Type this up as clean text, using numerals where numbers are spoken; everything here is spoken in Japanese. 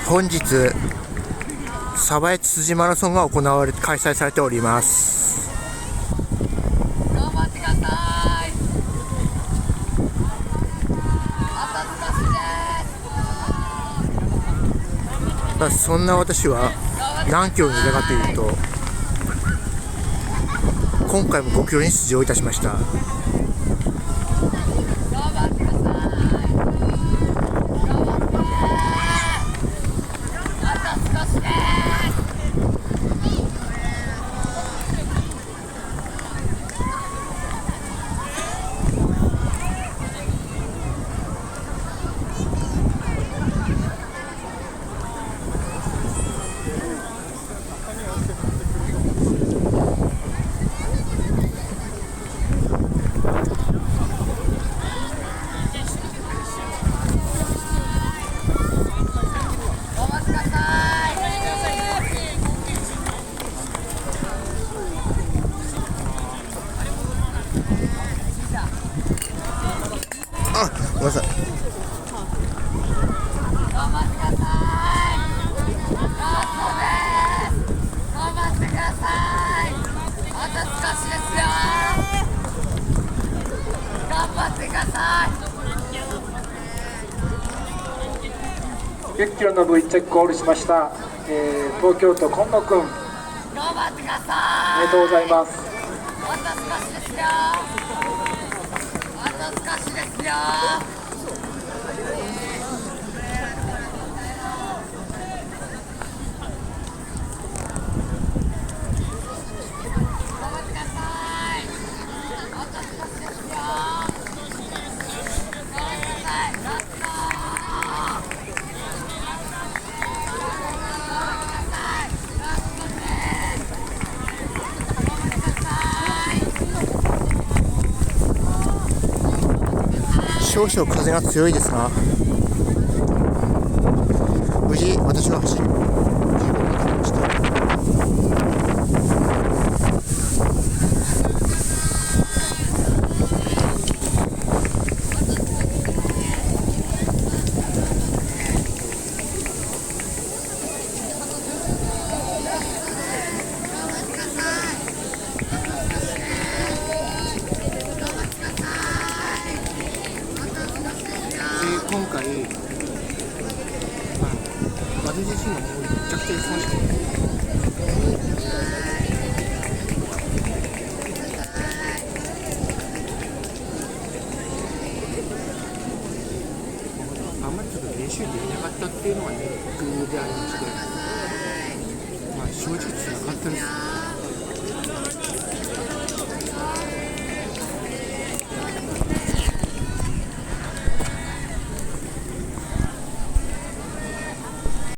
本日鯖江つつじマラソンが開催されております。頑張ってください。あと少しです。そんな私は何キロに出たかというと、今回も5キロに出場いたしました。頑張ってください。頑張って。あと少しです。ごめんなさい。頑張ってください。頑張ってください。あと少しですよ。頑張ってください。10キロの V チェックゴールしました、東京都今野くん、頑張ってください。おめでとうございます。あと少しですよ。あと少しですよ。少々風が強いですが、無事私は走り15分経ちました。今回、私自身がもうめちゃくちゃ忙しくて、あんまりちょっと練習できなかったっていうのがネックでありまして、正直つらかったです。